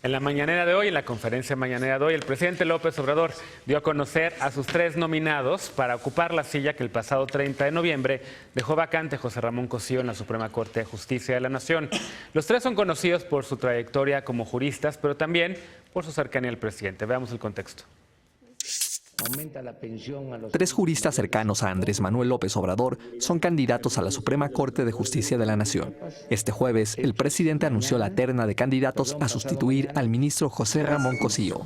En la mañanera de hoy, en la conferencia mañanera de hoy, el presidente López Obrador dio a conocer a sus 3 nominados para ocupar la silla que el pasado 30 de noviembre dejó vacante José Ramón Cosío en la Suprema Corte de Justicia de la Nación. Los 3 son conocidos por su trayectoria como juristas, pero también por su cercanía al presidente. Veamos el contexto. 3 juristas cercanos a Andrés Manuel López Obrador son candidatos a la Suprema Corte de Justicia de la Nación. Este jueves, el presidente anunció la terna de candidatos a sustituir al ministro José Ramón Cosío.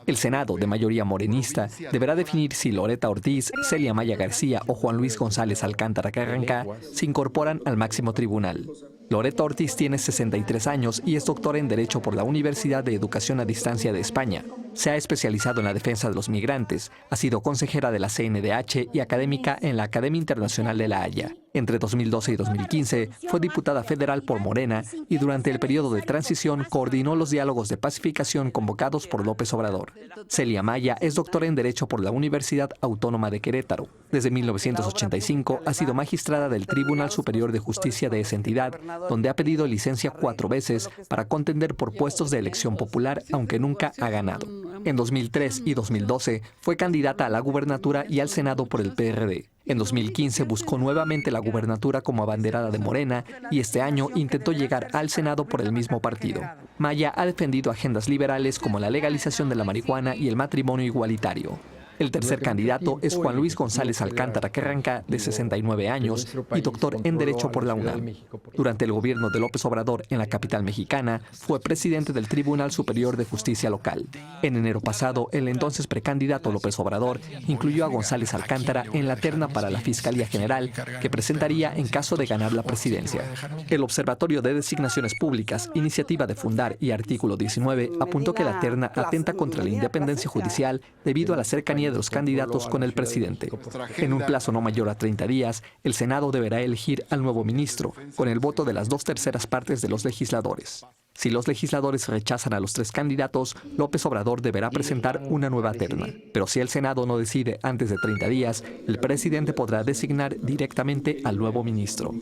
El Senado, de mayoría morenista, deberá definir si Loretta Ortiz, Celia Maya García o Juan Luis González Alcántara Carranca se incorporan al máximo tribunal. Loretta Ortiz tiene 63 años y es doctora en Derecho por la Universidad de Educación a Distancia de España. Se ha especializado en la defensa de los migrantes, ha sido consejera de la CNDH y académica en la Academia Internacional de La Haya. Entre 2012 y 2015 fue diputada federal por Morena y durante el periodo de transición coordinó los diálogos de pacificación convocados por López Obrador. Celia Maya es doctora en Derecho por la Universidad Autónoma de Querétaro. Desde 1985 ha sido magistrada del Tribunal Superior de Justicia de esa entidad, donde ha pedido licencia 4 veces para contender por puestos de elección popular, aunque nunca ha ganado. En 2003 y 2012 fue candidata a la gubernatura y al Senado por el PRD. En 2015 buscó nuevamente la gubernatura como abanderada de Morena y este año intentó llegar al Senado por el mismo partido. Maya ha defendido agendas liberales como la legalización de la marihuana y el matrimonio igualitario. El tercer candidato es Juan Luis González Alcántara Carranca, de 69 años y doctor en Derecho por la UNAM. Durante el gobierno de López Obrador en la capital mexicana, fue presidente del Tribunal Superior de Justicia Local. En enero pasado, el entonces precandidato López Obrador incluyó a González Alcántara en la terna para la Fiscalía General, que presentaría en caso de ganar la presidencia. El Observatorio de Designaciones Públicas, Iniciativa de Fundar y Artículo 19 apuntó que la terna atenta contra la independencia judicial debido a la cercanía de los candidatos con el presidente. En un plazo no mayor a 30 días, el Senado deberá elegir al nuevo ministro, con el voto de las 2/3 partes de los legisladores. Si los legisladores rechazan a los 3 candidatos, López Obrador deberá presentar una nueva terna. Pero si el Senado no decide antes de 30 días, el presidente podrá designar directamente al nuevo ministro.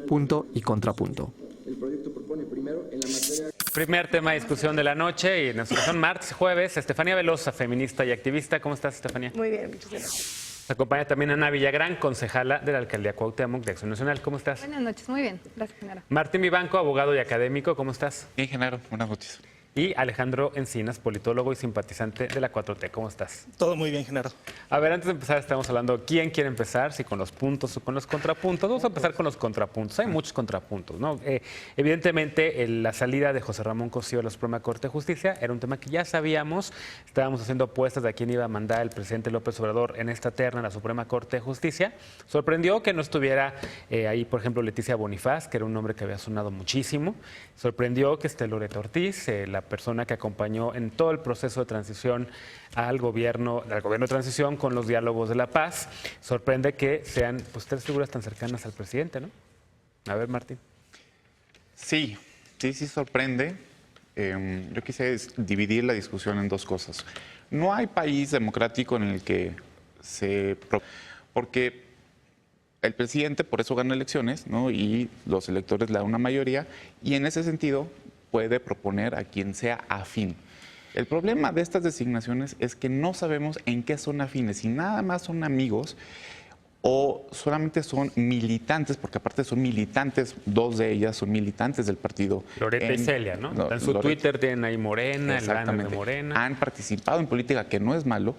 Punto y contrapunto. Primer tema de discusión de la noche y en nuestra sesión martes, jueves, Estefanía Velosa, feminista y activista. ¿Cómo estás, Estefanía? Muy bien, muchas gracias. Nos acompaña también Ana Villagrán, concejala de la Alcaldía Cuauhtémoc de Acción Nacional. ¿Cómo estás? Buenas noches, muy bien. Gracias, Genaro. Martín Vivanco, abogado y académico. ¿Cómo estás? Bien, Genaro. Buenas noches. Y Alejandro Encinas, politólogo y simpatizante de la 4T. ¿Cómo estás? Todo muy bien, Genaro. A ver, antes de empezar, estamos hablando quién quiere empezar, si con los puntos o con los contrapuntos. Vamos a empezar con los contrapuntos. Hay muchos contrapuntos, ¿no? Evidentemente, la salida de José Ramón Cosío a la Suprema Corte de Justicia era un tema que ya sabíamos. Estábamos haciendo apuestas de a quién iba a mandar el presidente López Obrador en esta terna a la Suprema Corte de Justicia. Sorprendió que no estuviera ahí, por ejemplo, Leticia Bonifaz, que era un nombre que había sonado muchísimo. Sorprendió que esté Loretta Ortiz, la persona que acompañó en todo el proceso de transición al gobierno de transición con los diálogos de la paz. Sorprende que sean pues 3 figuras tan cercanas al presidente, ¿no? A ver, Martín. Sí sorprende. Yo quise dividir la discusión en 2 cosas. No hay país democrático en el que porque el presidente por eso gana elecciones, ¿no? Y los electores le dan una mayoría y en ese sentido puede proponer a quien sea afín. El problema de estas designaciones es que no sabemos en qué son afines, si nada más son amigos o solamente son militantes, porque aparte son militantes, 2 de ellas son militantes del partido. Loretta y Celia, ¿no? En su Twitter tienen ahí Morena, el banner de Morena. Han participado en política, que no es malo.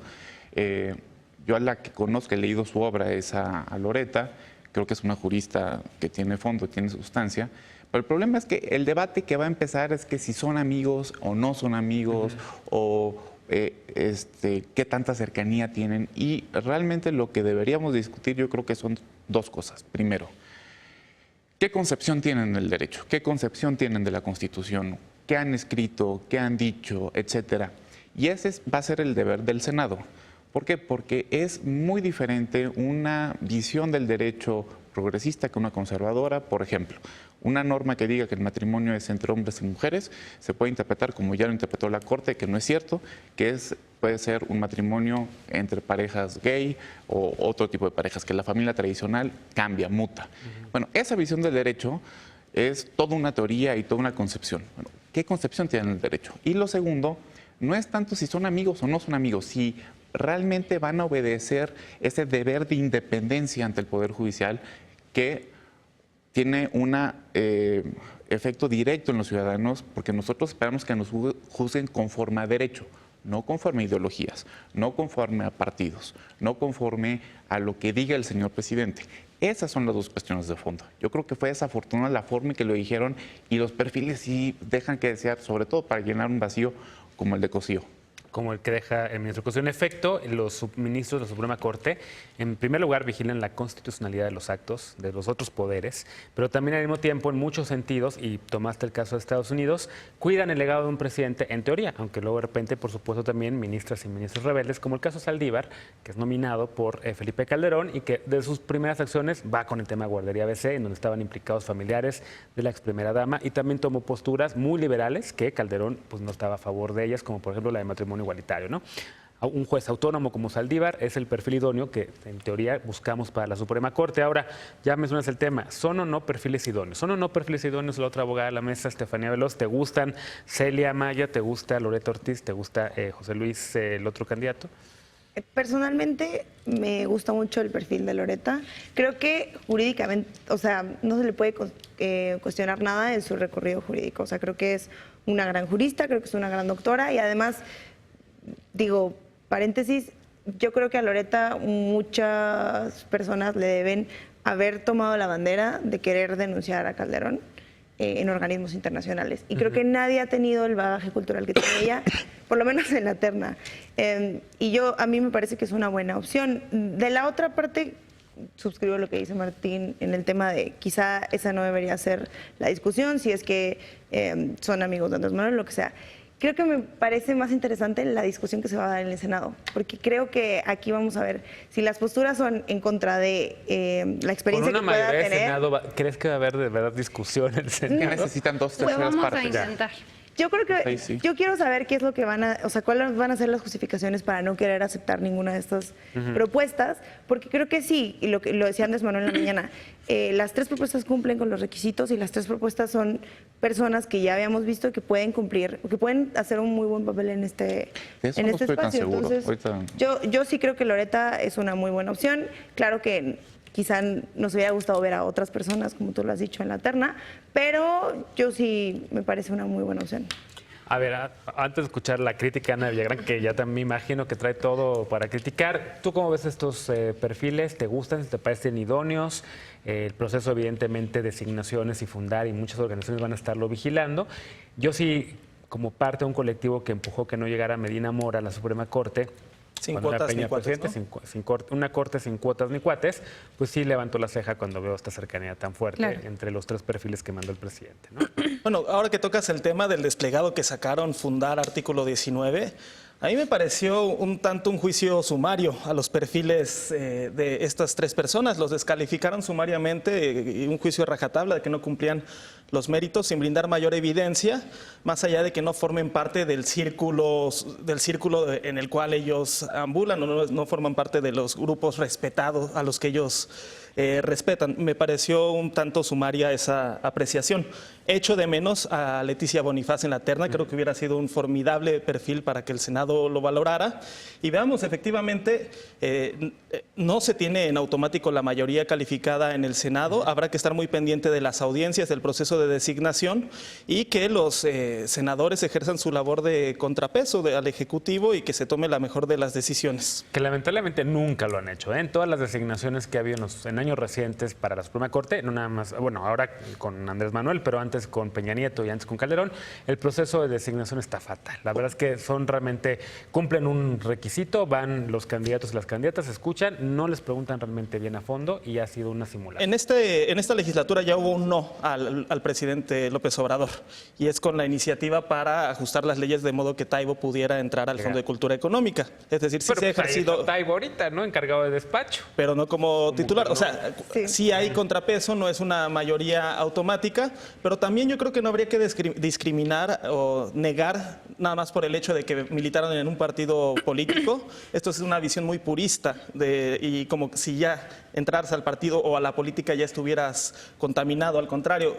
Yo a la que conozco, he leído su obra, es a Loretta. Creo que es una jurista que tiene fondo, tiene sustancia. Pero el problema es que el debate que va a empezar es que si son amigos o no son amigos, o qué tanta cercanía tienen. Y realmente lo que deberíamos discutir yo creo que son 2 cosas. Primero, ¿qué concepción tienen del derecho? ¿Qué concepción tienen de la Constitución? ¿Qué han escrito? ¿Qué han dicho? Etcétera. Y ese va a ser el deber del Senado. ¿Por qué? Porque es muy diferente una visión del derecho progresista que una conservadora. Por ejemplo, una norma que diga que el matrimonio es entre hombres y mujeres se puede interpretar, como ya lo interpretó la Corte, que no es cierto, que puede ser un matrimonio entre parejas gay o otro tipo de parejas, que la familia tradicional cambia, muta. Bueno, esa visión del derecho es toda una teoría y toda una concepción. Bueno, qué concepción tienen del derecho. Y lo segundo, no es tanto si son amigos o no son amigos, si realmente van a obedecer ese deber de independencia ante el Poder Judicial que tiene un efecto directo en los ciudadanos, porque nosotros esperamos que nos juzguen conforme a derecho, no conforme a ideologías, no conforme a partidos, no conforme a lo que diga el señor presidente. Esas son las dos cuestiones de fondo. Yo creo que fue desafortunada la forma en que lo dijeron y los perfiles sí dejan que desear, sobre todo para llenar un vacío como el de Cosío. Como el que deja el ministro Cosío. En efecto, los subministros de la Suprema Corte, en primer lugar, vigilan la constitucionalidad de los actos de los otros poderes, pero también al mismo tiempo, en muchos sentidos, y tomaste el caso de Estados Unidos, cuidan el legado de un presidente en teoría, aunque luego de repente, por supuesto, también ministras y ministros rebeldes, como el caso de Saldívar, que es nominado por Felipe Calderón y que de sus primeras acciones va con el tema Guardería ABC, en donde estaban implicados familiares de la ex primera dama, y también tomó posturas muy liberales que Calderón pues, no estaba a favor de ellas, como por ejemplo la de matrimonio igualitario, ¿no? Un juez autónomo como Saldívar es el perfil idóneo que en teoría buscamos para la Suprema Corte. Ahora, ya mencionas el tema, ¿son o no perfiles idóneos? ¿Son o no perfiles idóneos? La otra abogada de la mesa, Estefanía Veloz, ¿te gustan Celia Maya, te gusta Loreto Ortiz, te gusta José Luis, el otro candidato? Personalmente me gusta mucho el perfil de Loreta. Creo que jurídicamente, o sea, no se le puede cuestionar nada en su recorrido jurídico. O sea, creo que es una gran jurista, creo que es una gran doctora y además, digo, paréntesis, yo creo que a Loreta muchas personas le deben haber tomado la bandera de querer denunciar a Calderón en organismos internacionales. Y creo que nadie ha tenido el bagaje cultural que tiene ella, por lo menos en la terna. Y a mí me parece que es una buena opción. De la otra parte, suscribo lo que dice Martín en el tema de quizá esa no debería ser la discusión, si es que son amigos de Andrés Manuel, lo que sea. Creo que me parece más interesante la discusión que se va a dar en el Senado, porque creo que aquí vamos a ver si las posturas son en contra de la experiencia que pueda tener. Senado, ¿crees que va a haber de verdad discusión en el Senado? Que necesitan dos Pues terceras vamos partes. a intentar. Yo creo que Sí. yo quiero saber qué es lo que o sea, cuáles van a ser las justificaciones para no querer aceptar ninguna de estas propuestas, porque creo que sí, y lo decía Andrés Manuel en la mañana, las tres propuestas cumplen con los requisitos y las tres propuestas son personas que ya habíamos visto que pueden cumplir, que pueden hacer un muy buen papel en este, De eso en no este estoy tan espacio. seguro. Entonces, Ahorita- yo sí creo que Loreta es una muy buena opción. Claro que quizá nos hubiera gustado ver a otras personas, como tú lo has dicho, en la terna, pero yo sí me parece una muy buena opción. A ver, antes de escuchar la crítica de Ana Villagrán, que ya también me imagino que trae todo para criticar, ¿tú cómo ves estos perfiles? ¿Te gustan? ¿Te parecen idóneos? El proceso, evidentemente, de designaciones y fundar y muchas organizaciones van a estarlo vigilando. Yo sí, como parte de un colectivo que empujó que no llegara Medina Mora a la Suprema Corte, Sin cuando era cuotas ni Peña cuates, presidente, ¿no? una corte sin cuotas ni cuates, pues sí levantó la ceja cuando veo esta cercanía tan fuerte Claro. entre los tres perfiles que mandó el presidente, ¿no? Bueno, ahora que tocas el tema del desplegado que sacaron Fundar Artículo 19, a mí me pareció un tanto un juicio sumario a los perfiles de estas tres personas. Los descalificaron sumariamente y un juicio de rajatabla de que no cumplían los méritos sin brindar mayor evidencia, más allá de que no formen parte del círculo en el cual ellos ambulan o no forman parte de los grupos respetados a los que ellos respetan. Me pareció un tanto sumaria esa apreciación. Echo de menos a Leticia Bonifaz en la terna, creo que hubiera sido un formidable perfil para que el Senado lo valorara. Y veamos, efectivamente, no se tiene en automático la mayoría calificada en el Senado, habrá que estar muy pendiente de las audiencias, del proceso de designación y que los senadores ejerzan su labor de contrapeso al Ejecutivo y que se tome la mejor de las decisiones. Que lamentablemente nunca lo han hecho, ¿eh? En todas las designaciones que ha habido en años recientes para la Suprema Corte, no nada más, bueno, ahora con Andrés Manuel, pero antes con Peña Nieto y antes con Calderón, el proceso de designación está fatal. La verdad es que cumplen un requisito, van los candidatos y las candidatas, escuchan, no les preguntan realmente bien a fondo y ha sido una simulación. En esta legislatura ya hubo un no al presidente López Obrador y es con la iniciativa para ajustar las leyes de modo que Taibo pudiera entrar al Fondo de Cultura Económica. Es decir, sí Pero se ha pues, ahí ejercido, está Taibo ahorita, ¿no? Encargado de despacho. pero no como titular. O sea, Sí. sí hay contrapeso, no es una mayoría automática, pero también yo creo que no habría que discriminar o negar nada más por el hecho de que militaron en un partido político. Esto es una visión muy purista y como si ya entraras al partido o a la política ya estuvieras contaminado. Al contrario,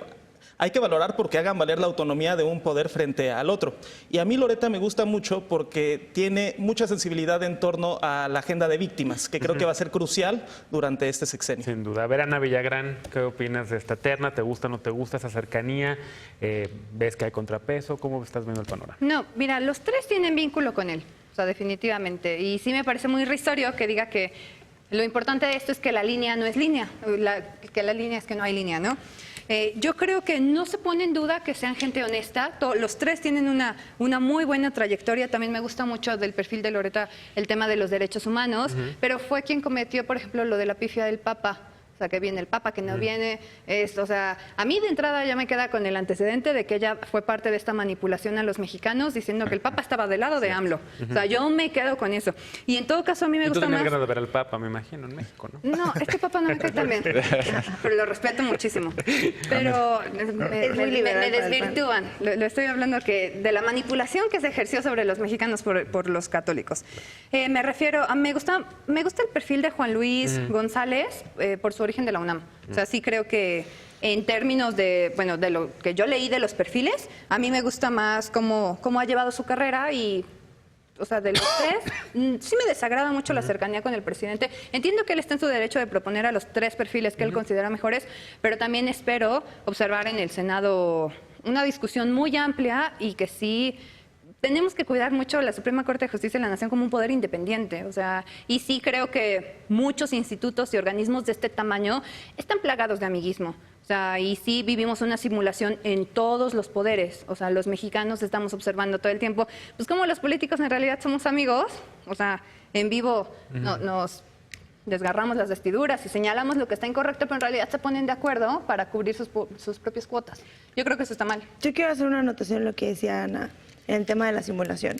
hay que valorar porque hagan valer la autonomía de un poder frente al otro. Y a mí Loretta me gusta mucho porque tiene mucha sensibilidad en torno a la agenda de víctimas, que creo que va a ser crucial durante este sexenio. Sin duda. A ver, Ana Villagrán, ¿qué opinas de esta terna? ¿Te gusta o no te gusta esa cercanía? ¿Ves que hay contrapeso? ¿Cómo estás viendo el panorama? No, mira, los tres tienen vínculo con él, o sea, definitivamente. Y sí me parece muy irrisorio que diga que lo importante de esto es que la línea no es línea, que la línea es que no hay línea, ¿no? Yo creo que no se pone en duda que sean gente honesta. Los tres tienen una muy buena trayectoria. También me gusta mucho del perfil de Loretta el tema de los derechos humanos, pero fue quien cometió, por ejemplo, lo de la pifia del Papa. O sea, que viene el Papa, que no viene. O sea, a mí de entrada ya me queda con el antecedente de que ella fue parte de esta manipulación a los mexicanos diciendo que el Papa estaba del lado de AMLO. O sea, yo me quedo con eso. Y en todo caso a mí me gusta más... Tú tenías ganas de ver al Papa, me imagino, en México, ¿no? No, este Papa no me cae tan bien, pero lo respeto muchísimo. Pero me desvirtúan. Lo estoy hablando que de la manipulación que se ejerció sobre los mexicanos por los católicos. Me refiero a... Me gusta el perfil de Juan Luis González por su origen de la UNAM. O sea, sí creo que en términos de, bueno, de lo que yo leí de los perfiles, a mí me gusta más cómo ha llevado su carrera y, o sea, de los tres, sí me desagrada mucho la cercanía con el presidente. Entiendo que él está en su derecho de proponer a los tres perfiles que él considera mejores, pero también espero observar en el Senado una discusión muy amplia y que sí... Tenemos que cuidar mucho la Suprema Corte de Justicia de la Nación como un poder independiente, o sea, y sí creo que muchos institutos y organismos de este tamaño están plagados de amiguismo, o sea, y sí vivimos una simulación en todos los poderes, o sea, los mexicanos estamos observando todo el tiempo, pues como los políticos en realidad somos amigos, o sea, en vivo nos desgarramos las vestiduras y señalamos lo que está incorrecto, pero en realidad se ponen de acuerdo para cubrir sus propias cuotas. Yo creo que eso está mal. Yo quiero hacer una anotación en lo que decía Ana, en el tema de la simulación.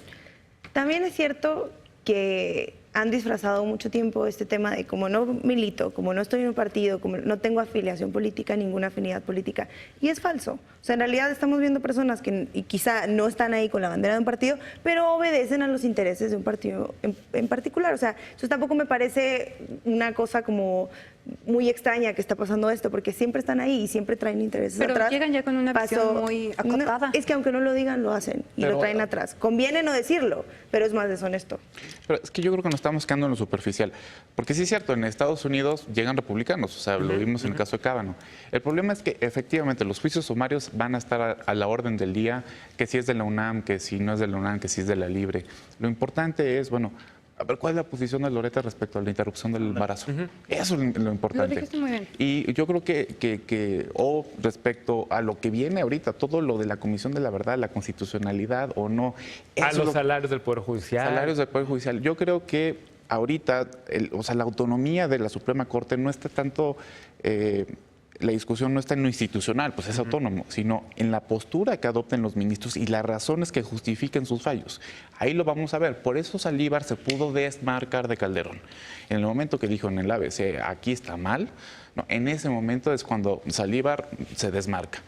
También es cierto que han disfrazado mucho tiempo este tema de como no milito, como no estoy en un partido, como no tengo afiliación política, ninguna afinidad política. Y es falso. O sea, en realidad estamos viendo personas que y quizá no están ahí con la bandera de un partido, pero obedecen a los intereses de un partido en particular. O sea, eso tampoco me parece una cosa como muy extraña que está pasando esto, porque siempre están ahí y siempre traen intereses pero atrás. Llegan ya con una visión muy acotada. No, es que aunque no lo digan, lo hacen y lo traen atrás. Conviene no decirlo, pero es más deshonesto. Pero es que yo creo que nos estamos quedando en lo superficial. Porque sí es cierto, en Estados Unidos llegan republicanos, o sea, lo vimos en el caso de Kavanaugh. El problema es que efectivamente los juicios sumarios van a estar a la orden del día, que si es de la UNAM, que si no es de la UNAM, que si es de la Libre. Lo importante es, bueno, a ver, ¿cuál es la posición de Loretta respecto a la interrupción del embarazo? Eso es lo importante. Lo dijiste muy bien. Y yo creo que respecto a lo que viene ahorita, todo lo de la Comisión de la Verdad, la constitucionalidad o no. A los salarios del Poder Judicial. Salarios del Poder Judicial. Yo creo que ahorita, o sea, la autonomía de la Suprema Corte no está tanto... la discusión no está en lo institucional, pues es autónomo, sino en la postura que adopten los ministros y las razones que justifiquen sus fallos. Ahí lo vamos a ver. Por eso Saldívar se pudo desmarcar de Calderón. En el momento que dijo en el ABC, aquí está mal, no, en ese momento es cuando Saldívar se desmarca.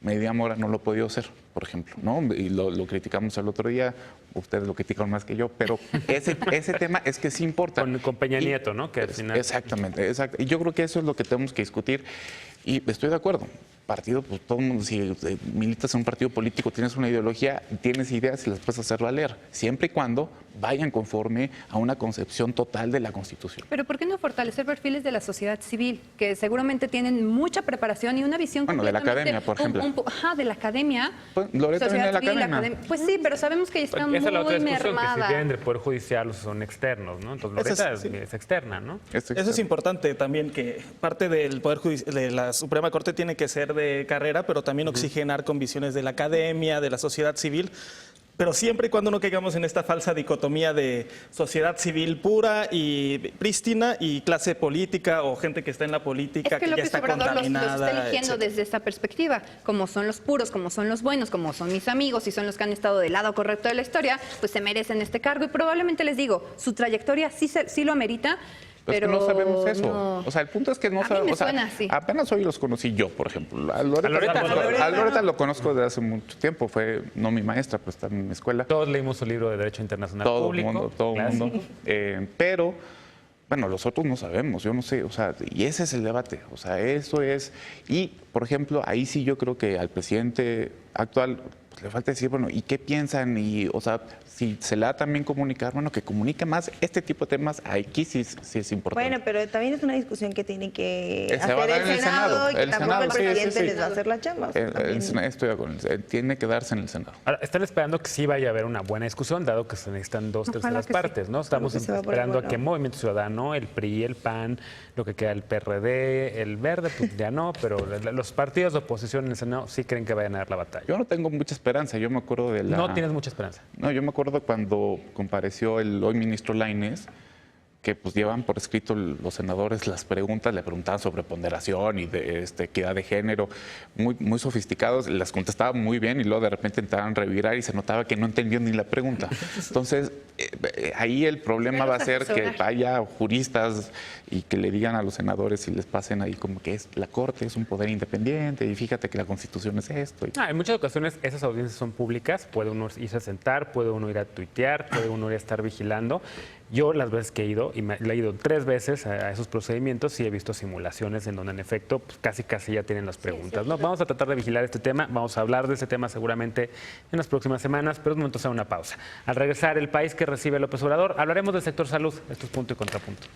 Medina Mora no lo ha podido hacer, por ejemplo, ¿no? Y lo criticamos el otro día, ustedes lo critican más que yo, pero ese tema es que sí importa. Con Peña Nieto, ¿no? Que al final... Exactamente, exacto. Y yo creo que eso es lo que tenemos que discutir y estoy de acuerdo. Partido, pues todo el mundo, si militas en un partido político, tienes una ideología, tienes ideas y las puedes hacer valer, siempre y cuando vayan conforme a una concepción total de la Constitución. Pero ¿por qué no fortalecer perfiles de la sociedad civil, que seguramente tienen mucha preparación y una visión de la academia, por ejemplo. De la academia. Pues, Loretta viene de la academia. Pues sí, pero sabemos que está Esa es la otra muy discusión, mermada. que si vienen del Poder Judicial o son externos, ¿no? Entonces Loretta es externa, ¿no? Eso es importante también, que parte del Poder Judicial, de la Suprema Corte tiene que ser de carrera, pero también oxigenar con visiones de la academia, de la sociedad civil. Pero siempre y cuando no caigamos en esta falsa dicotomía de sociedad civil pura y prístina y clase política o gente que está en la política que ya está contaminada. Los está eligiendo desde esta perspectiva, como son los puros, como son los buenos, como son mis amigos y son los que han estado del lado correcto de la historia, pues se merecen este cargo y probablemente les digo, su trayectoria sí lo amerita. Pero es que no sabemos eso. No. O sea, el punto es que no sabemos. O sea, apenas hoy los conocí yo, por ejemplo. A Loretta lo conozco desde hace mucho tiempo. Fue no mi maestra, pero está en mi escuela. Todos leímos su libro de Derecho Internacional todo Público. Todo el mundo. Pero Bueno, los otros no sabemos, yo no sé, o sea, y ese es el debate, o sea, eso es, y por ejemplo, ahí sí yo creo que al presidente actual pues, le falta decir, bueno, ¿y qué piensan? Y, o sea, si se le da también comunicar, bueno, que comunique más este tipo de temas, aquí sí es importante. Bueno, pero también es una discusión que tiene que Se va a hacer dar el en el Senado y que El tampoco Senado, el sí, sí, presidente sí. les va a hacer la chamba. O sea, también- Estoy de acuerdo, tiene que darse en el Senado. Ahora, están esperando que sí vaya a haber una buena discusión, dado que se necesitan dos Ojalá terceras que sí. partes, ¿no? Estamos Creo que se va a poner esperando a bueno. que Movimiento Ciudadano, el PRI, el PAN, lo que queda el PRD, el Verde, pues ya no, pero los partidos de oposición en el Senado sí creen que vayan a dar la batalla. Yo no tengo mucha esperanza, yo me acuerdo de la... No tienes mucha esperanza. No, yo me acuerdo cuando compareció el hoy ministro Lainez, que pues llevan por escrito los senadores las preguntas, le preguntaban sobre ponderación y de equidad de género, muy sofisticados, las contestaban muy bien y luego de repente entraban a revirar y se notaba que no entendió ni la pregunta. Entonces, ahí el problema va a ser que vaya juristas y que le digan a los senadores y les pasen ahí como que es la Corte es un poder independiente y fíjate que la Constitución es esto. En muchas ocasiones esas audiencias son públicas, puede uno irse a sentar, puede uno ir a tuitear, puede uno ir a estar vigilando. Yo las veces que he ido, y me he ido 3 veces a esos procedimientos, sí he visto simulaciones en donde en efecto pues, casi ya tienen las preguntas. ¿No? Vamos a tratar de vigilar este tema, vamos a hablar de este tema seguramente en las próximas semanas, pero es momento de hacer una pausa. Al regresar, el país que recibe López Obrador, hablaremos del sector salud, esto es Punto y Contrapunto.